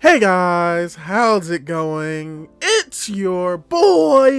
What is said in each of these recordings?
Hey guys, how's it going? It's your boy,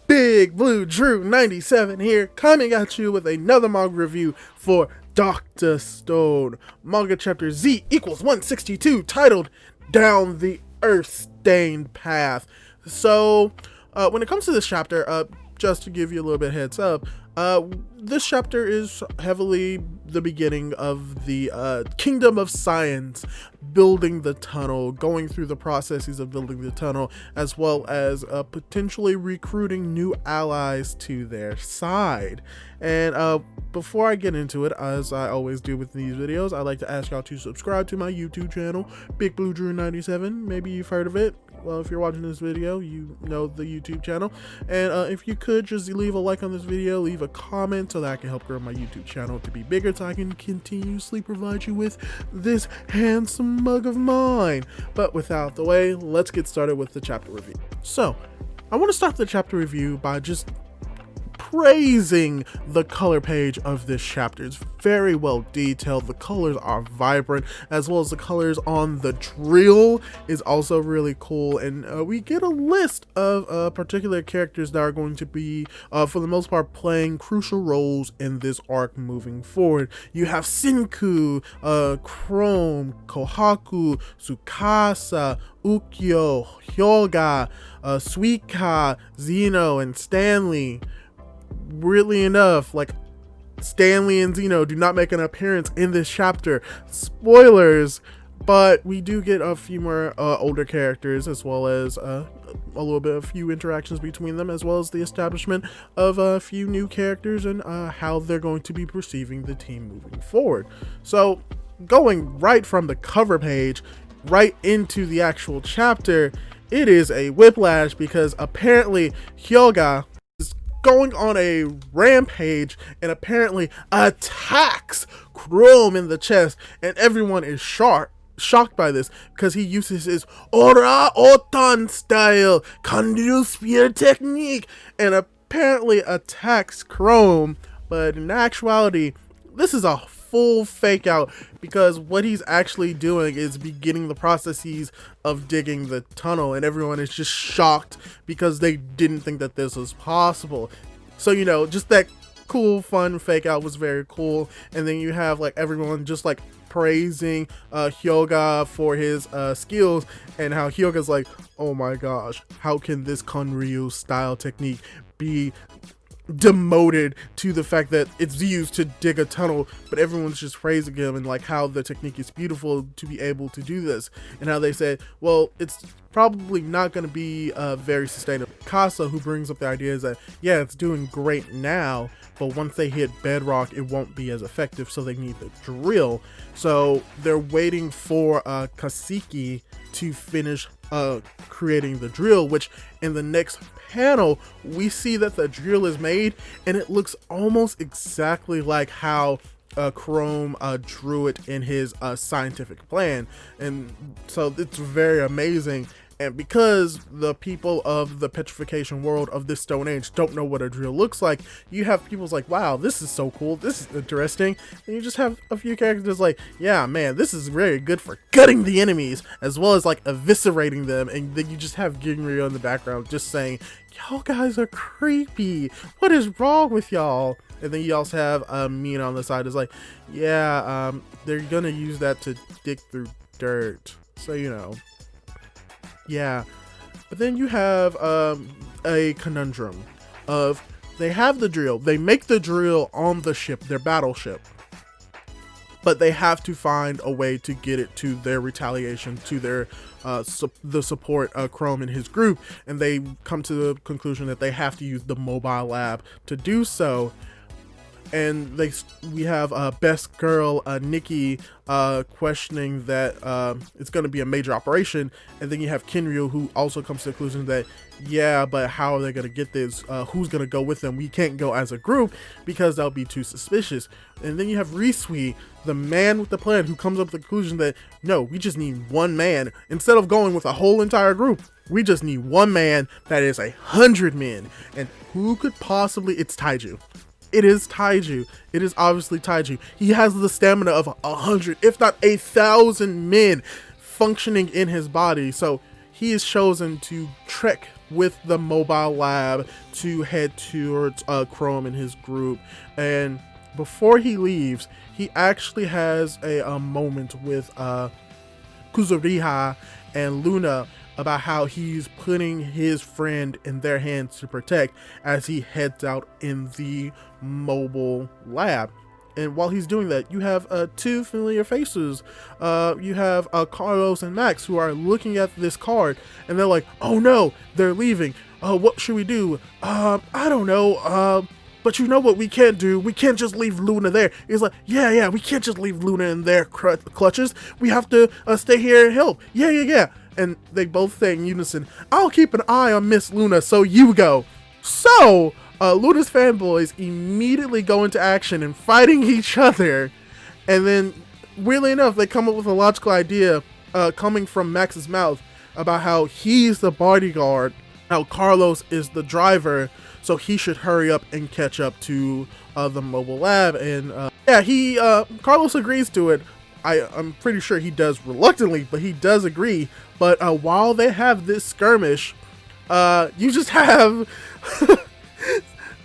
Big Blue Drew 97 here, coming at you with another manga review for Dr.Stone, manga chapter Z equals 162, titled Down the Earth-Stained Path. So, when it comes to this chapter, just to give you a little bit heads up, this chapter is heavily the beginning of the Kingdom of Science, building the tunnel, going through the processes of building the tunnel, as well as potentially recruiting new allies to their side. And before I get into it, as I always do with these videos, I'd like to ask y'all to subscribe to my YouTube channel, Big Blue Drew 97. Maybe you've heard of it. Well, if you're watching this video, you know the YouTube channel. And if you could just leave a like on this video, leave a comment so that I can help grow my YouTube channel to be bigger, so I can continuously provide you with this handsome mug of mine. But without the way, let's get started with the chapter review. So, I want to start the chapter review by just praising the color page of this chapter. It's very well detailed. The colors are vibrant, as well as the colors on the drill is also really cool. And we get a list of particular characters that are going to be, for the most part, playing crucial roles in this arc moving forward. You have Shinku, Chrome, Kohaku, Tsukasa, Ukyo, Hyoga, Suika, Zeno, and Stanley. Weirdly enough, like, Stanley and Zeno do not make an appearance in this chapter. Spoilers, but we do get a few more older characters, as well as a few interactions between them, as well as the establishment of a few new characters and how they're going to be perceiving the team moving forward. So, going right from the cover page right into the actual chapter, it is a whiplash, because apparently Hyoga going on a rampage and apparently attacks Chrome in the chest, and everyone is shocked by this, because he uses his Ora Otan style Kanryu spear technique and apparently attacks Chrome. But in actuality, this is a full fake out, because what he's actually doing is beginning the processes of digging the tunnel, and everyone is just shocked because they didn't think that this was possible. So, you know, just that cool fun fake out was very cool. And then you have like everyone just like praising Hyoga for his skills, and how Hyoga's like, oh my gosh, how can this Kanryu style technique be demoted to the fact that it's used to dig a tunnel? But everyone's just praising him, and like how the technique is beautiful to be able to do this, and how they said, well, it's probably not going to be very sustainable. Casa, who brings up the idea, is that yeah, it's doing great now, but once they hit bedrock, it won't be as effective, so they need the drill. So they're waiting for Kaseki to finish creating the drill, which in the next panel we see that the drill is made, and it looks almost exactly like how Chrome drew it in his scientific plan. And so it's very amazing. And because the people of the petrification world of this Stone Age don't know what a drill looks like, you have people's like, wow, this is so cool, this is interesting. And you just have a few characters like, yeah, man, this is very good for gutting the enemies, as well as like eviscerating them. And then you just have Ginryu in the background just saying, y'all guys are creepy, what is wrong with y'all? And then you also have Mina on the side is like, yeah, they're gonna use that to dig through dirt, so you know. Yeah. But then you have a conundrum of, they have the drill, they make the drill on the ship, their battleship, but they have to find a way to get it to their retaliation, to their the support Chrome and his group, and they come to the conclusion that they have to use the mobile lab to do so. And we have best girl Nikki questioning that it's going to be a major operation, and then you have Kinryu, who also comes to the conclusion that yeah, but how are they going to get this? Who's going to go with them? We can't go as a group because that'll be too suspicious. And then you have Risui, the man with the plan, who comes up with the conclusion that no, we just need one man. Instead of going with a whole entire group, we just need one man that is 100 men. And who could possibly? It's Taiju. It is Taiju. It is obviously Taiju. He has the stamina of 100, if not 1,000 men functioning in his body. So he is chosen to trek with the mobile lab to head towards Chrome and his group. And before he leaves, he actually has a moment with Kuzuriha and Luna about how he's putting his friend in their hands to protect as he heads out in the mobile lab. And while he's doing that, you have two familiar faces. You have Carlos and Max, who are looking at this card, and they're like, oh no, they're leaving. What should we do? I don't know. But you know what we can't do? We can't just leave Luna there. He's like, yeah, we can't just leave Luna in their clutches. We have to stay here and help. Yeah. And they both say in unison, I'll keep an eye on Miss Luna, so you go. So, Luna's fanboys immediately go into action and fighting each other. And then, weirdly enough, they come up with a logical idea coming from Max's mouth about how he's the bodyguard, how Carlos is the driver, so he should hurry up and catch up to the mobile lab. And Carlos agrees to it. I'm pretty sure he does reluctantly, but he does agree. But while they have this skirmish, you just have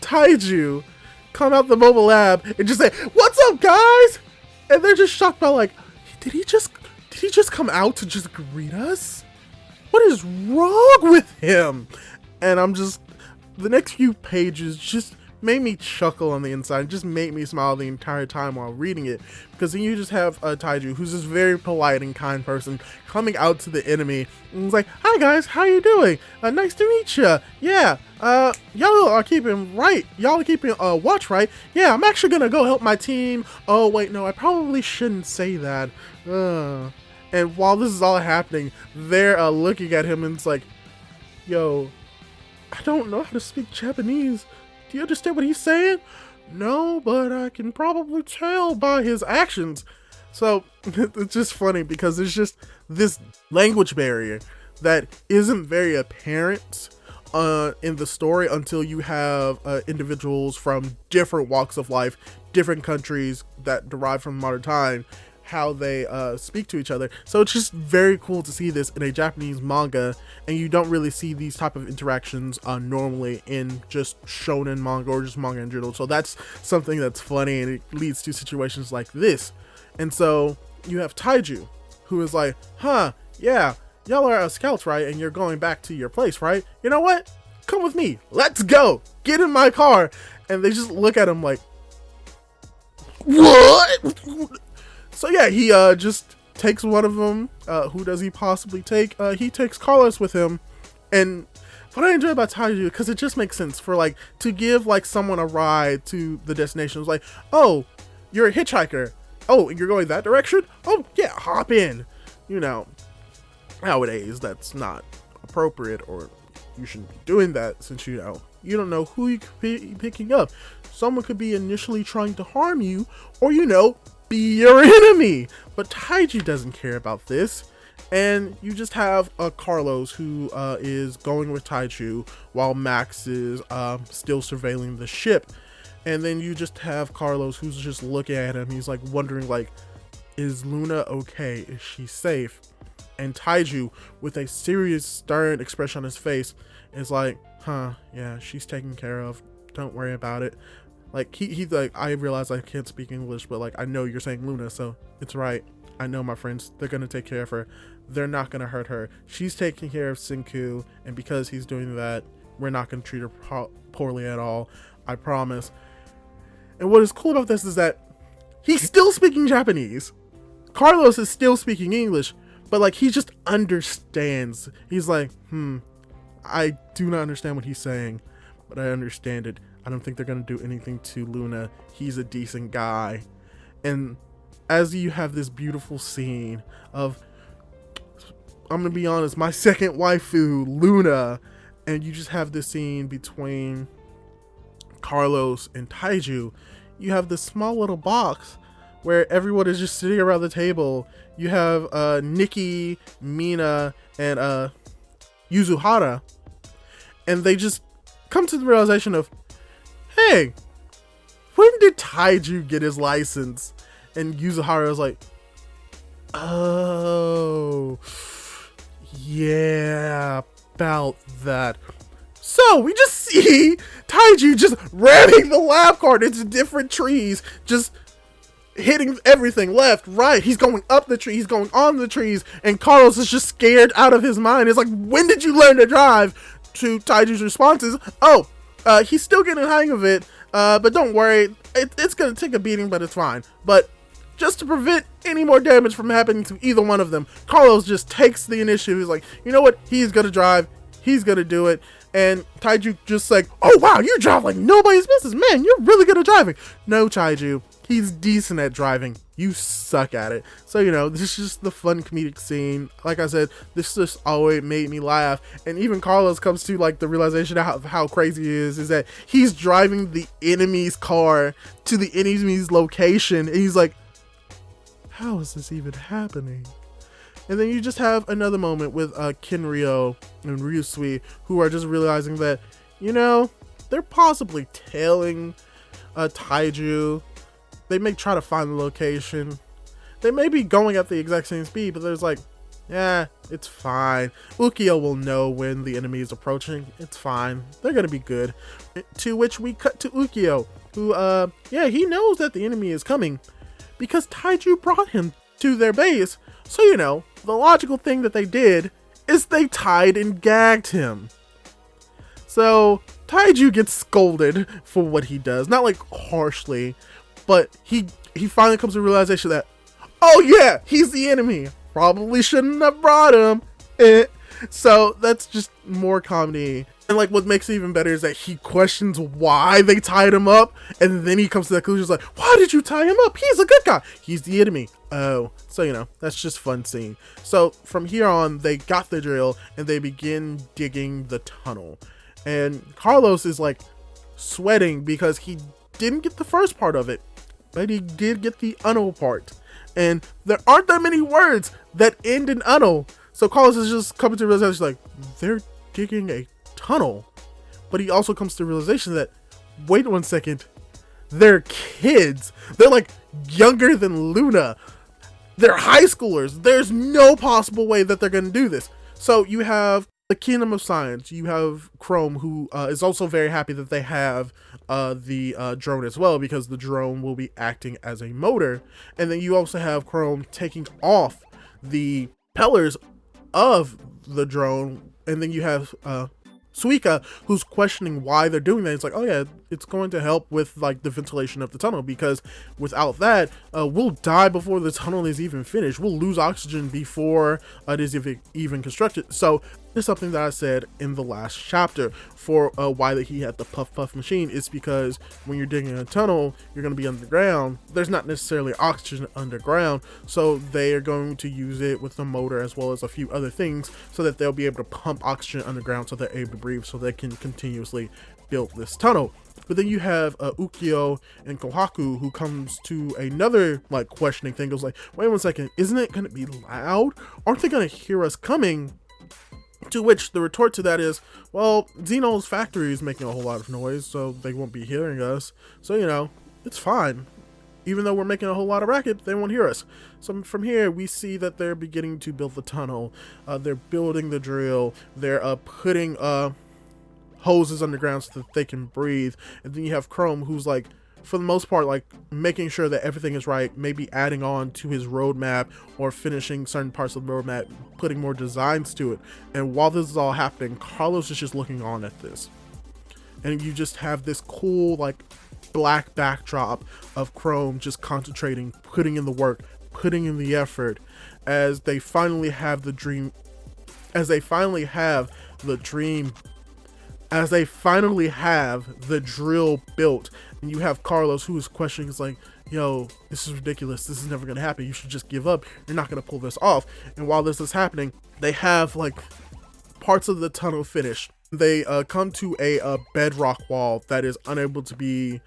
Taiju come out the mobile lab and just say, "What's up, guys?" And they're just shocked by like, did he just come out to just greet us? What is wrong with him? And the next few pages just made me chuckle on the inside, just made me smile the entire time while reading it, because then you just have Taiju, who's this very polite and kind person, coming out to the enemy and he's like, hi guys, how you doing? Nice to meet you. Yeah, y'all are keeping watch, right? Yeah, I'm actually gonna go help my team. Oh wait, no, I probably shouldn't say that. And while this is all happening, they're looking at him and it's like, yo, I don't know how to speak Japanese. Do you understand what he's saying? No, but I can probably tell by his actions. So it's just funny because there's just this language barrier that isn't very apparent in the story until you have individuals from different walks of life, different countries that derive from modern time, how they speak to each other. So it's just very cool to see this in a Japanese manga, and you don't really see these type of interactions normally in just shonen manga or just manga in general. So that's something that's funny, and it leads to situations like this. And so you have Taiju, who is like, yeah, y'all are scouts, right? And you're going back to your place, right? You know what? Come with me. Let's go. Get in my car. And they just look at him like, what? So yeah, he just takes one of them. Who does he possibly take? He takes Carlos with him. And what I enjoy about Taiju, because it just makes sense for like to give like someone a ride to the destination. It's like, oh, you're a hitchhiker. Oh, you're going that direction? Oh yeah, hop in. You know, nowadays that's not appropriate, or you shouldn't be doing that, since you don't know who you could be picking up. Someone could be initially trying to harm you, or be your enemy. But Taiju doesn't care about this, and you just have Carlos, who is going with Taiju while Max is still surveilling the ship. And then you just have Carlos, who's just looking at him. He's like wondering, like, is Luna okay? Is she safe? And Taiju, with a serious, stern expression on his face, is like, yeah, she's taken care of. Don't worry about it. Like, he's like, I realize I can't speak English, but like, I know you're saying Luna, so it's right. I know my friends, they're gonna take care of her. They're not gonna hurt her. She's taking care of Senku, and because he's doing that, we're not gonna treat her poorly at all. I promise. And what is cool about this is that he's still speaking Japanese. Carlos is still speaking English, but like, he just understands. He's like, I do not understand what he's saying, but I understand it. I don't think they're going to do anything to Luna. He's a decent guy. And as you have this beautiful scene of, I'm going to be honest, my second waifu, Luna, and you just have this scene between Carlos and Taiju, you have this small little box where everyone is just sitting around the table. You have Nikki, Mina, and Yuzuhara, and they just come to the realization of, hey, when did Taiju get his license? And Yuzuhara is like, oh, about that. So we just see Taiju just ramming the lab cart into different trees, just hitting everything left, right. He's going up the tree, he's going on the trees, and Carlos is just scared out of his mind. It's like, when did you learn to drive? To Taiju's responses, oh, he's still getting the hang of it, but don't worry, it's gonna take a beating, but it's fine. But just to prevent any more damage from happening to either one of them, Carlos just takes the initiative. He's like, you know what, he's gonna drive, he's gonna do it. And Taiju just like, oh wow, you drive like nobody's business, man, you're really good at driving. No, Taiju, he's decent at driving, you suck at it. So, you know, this is just the fun comedic scene. Like I said, this just always made me laugh. And even Carlos comes to like the realization of how crazy he is that he's driving the enemy's car to the enemy's location, and he's like, how is this even happening? And then you just have another moment with Kinryo and Ryusui, who are just realizing that, you know, they're possibly tailing Taiju. They may try to find the location. They may be going at the exact same speed, but there's like, yeah, it's fine. Ukyo will know when the enemy is approaching. It's fine. They're gonna be good. To which we cut to Ukyo, who, yeah, he knows that the enemy is coming because Taiju brought him to their base. So, you know, the logical thing that they did is they tied and gagged him. So Taiju gets scolded for what he does. Not like harshly, but he finally comes to the realization that, oh yeah, he's the enemy. Probably shouldn't have brought him. So that's just more comedy. And like what makes it even better is that he questions why they tied him up, and then he comes to the conclusion like, why did you tie him up? He's a good guy. He's the enemy. Oh, so you know, that's just fun scene. So from here on, they got the drill and they begin digging the tunnel. And Carlos is like sweating because he didn't get the first part of it, but he did get the uno part. And there aren't that many words that end in uno. So Carlos is just coming to the realization like, they're digging a tunnel. But he also comes to the realization that, wait 1 second, they're kids. They're like younger than Luna. They're high schoolers. There's no possible way that they're going to do this. So you have the Kingdom of Science. You have Chrome, who is also very happy that they have the drone as well, because the drone will be acting as a motor. And then you also have Chrome taking off the propellers of the drone. And then you have Suika, who's questioning why they're doing that. It's like, oh yeah, it's going to help with like the ventilation of the tunnel, because without that, we'll die before the tunnel is even finished. We'll lose oxygen before it is even constructed. So it's something that I said in the last chapter for why that he had the puff machine. Is because when you're digging a tunnel, you're going to be underground. There's not necessarily oxygen underground, so they are going to use it with the motor as well as a few other things, so that they'll be able to pump oxygen underground, so they're able to breathe, so they can continuously build this tunnel. But then you have Ukyo and Kohaku, who comes to another like questioning thing. Goes like, wait 1 second, isn't it going to be loud? Aren't they going to hear us coming? To which the retort to that is, well, Xeno's factory is making a whole lot of noise, so they won't be hearing us. So, you know, it's fine. Even though we're making a whole lot of racket, they won't hear us. So from here, we see that they're beginning to build the tunnel. They're building the drill. They're putting hoses underground so that they can breathe. And then you have Chrome, who's like, for the most part, like making sure that everything is right, maybe adding on to his roadmap or finishing certain parts of the roadmap, putting more designs to it. And while this is all happening, Carlos is just looking on at this. And you just have this cool, like, black backdrop of Chrome just concentrating, putting in the work, putting in the effort, as they finally have the dream, as they finally have the drill built. And you have Carlos, who is questioning, is like, yo, this is ridiculous, this is never gonna happen, you should just give up, you're not gonna pull this off. And while this is happening, they have like parts of the tunnel finished. They come to a bedrock wall that is unable to be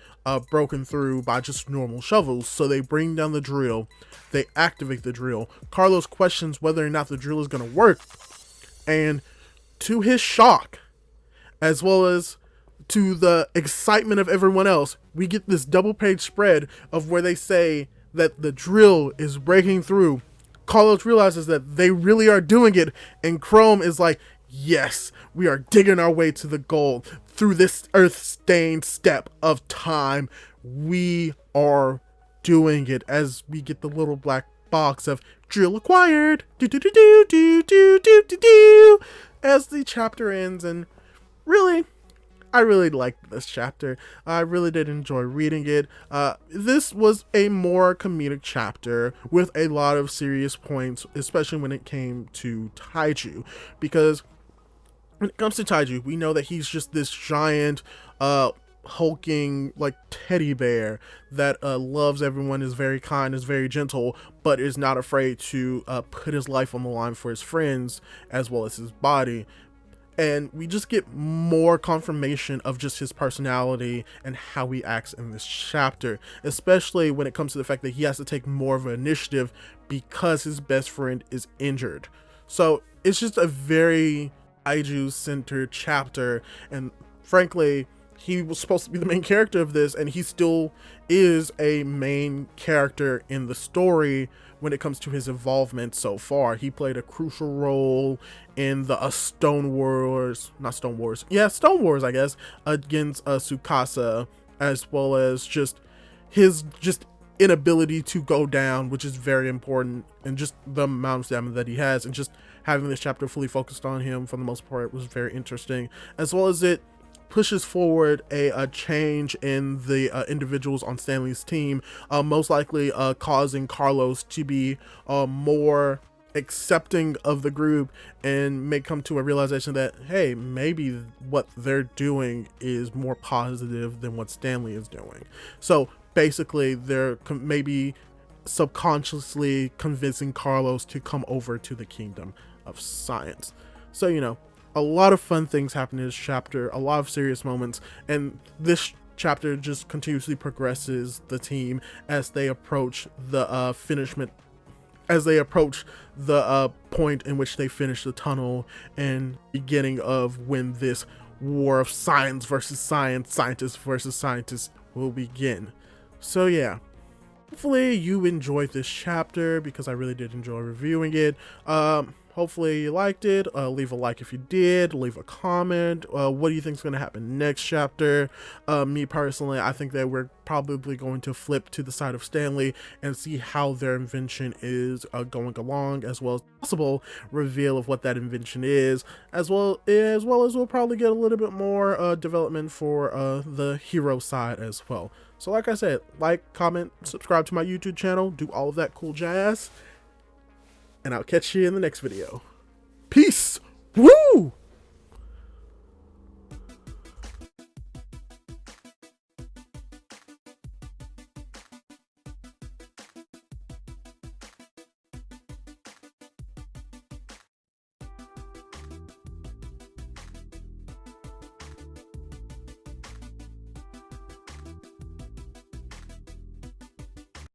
broken through by just normal shovels. So they bring down the drill, they activate the drill. Carlos questions whether or not the drill is going to work, and to his shock, as well as to the excitement of everyone else, we get this double page spread of where they say that the drill is breaking through. Carlos realizes that they really are doing it, and Chrome is like, Yes, we are digging our way to the goal through this earth-stained step of time. We are doing it as we get the little black box of drill acquired. Do do do do do do do do do. As the chapter ends, and really, I really liked this chapter. I really did enjoy reading it. This was a more comedic chapter with a lot of serious points, especially when it came to Taiju, because when it comes to Taiju, we know that he's just this giant, hulking, like, teddy bear that loves everyone, is very kind, is very gentle, but is not afraid to put his life on the line for his friends as well as his body. And we just get more confirmation of just his personality and how he acts in this chapter, especially when it comes to the fact that he has to take more of an initiative because his best friend is injured. So it's just a very Taiju centered chapter, and frankly, he was supposed to be the main character of this, and he still is a main character in the story when it comes to his involvement so far. He played a crucial role in the Stone Wars, Stone Wars, I guess, against Tsukasa, as well as just his inability to go down, which is very important, and just the amount of stamina that he has, and just having this chapter fully focused on him for the most part was very interesting, as well as it pushes forward a change in the individuals on Stanley's team, most likely causing Carlos to be more accepting of the group and may come to a realization that, hey, maybe what they're doing is more positive than what Stanley is doing. So basically, they're maybe subconsciously convincing Carlos to come over to the kingdom of science. So, you know, a lot of fun things happen in this chapter, a lot of serious moments, and this chapter just continuously progresses the team as they approach the point in which they finish the tunnel, and beginning of when this war of science versus science, scientists versus scientists will begin. So yeah, hopefully you enjoyed this chapter, because I really did enjoy reviewing it. Hopefully you liked it. Leave a like if you did. Leave a comment. What do you think is going to happen next chapter? Me personally, I think that we're probably going to flip to the side of Stanley and see how their invention is going along, as well as possible reveal of what that invention is, as well as we'll probably get a little bit more development for the hero side as well. So like I said, like, comment, subscribe to my YouTube channel, do all of that cool jazz, and I'll catch you in the next video. Peace! Woo!